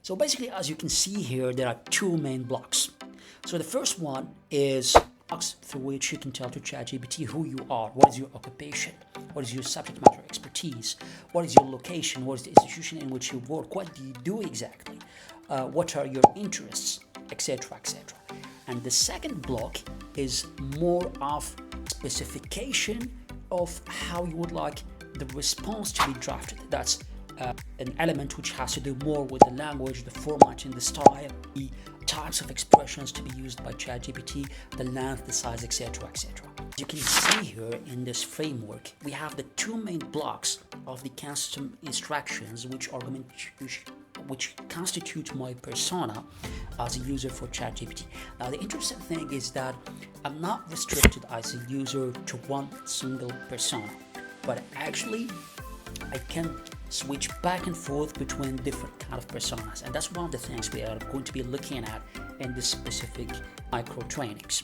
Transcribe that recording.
So basically, as you can see here, there are two main blocks. So the first one is blocks through which you can tell to ChatGPT who you are, what is your occupation, what is your subject matter expertise, what is your location, what is the institution in which you work, what do you do exactly, what are your interests, etc., etc. And the second block is more of specification of how you would like the response to be drafted. That's an element which has to do more with the language, the formatting, the style, the types of expressions to be used by ChatGPT, the length, the size, etc., etc. As you can see here in this framework, we have the two main blocks of the custom instructions which constitute my persona as a user for ChatGPT. Now, the interesting thing is that I'm not restricted as a user to one single persona, but actually I can switch back and forth between different kind of personas, and that's one of the things we are going to be looking at in this specific micro trainings.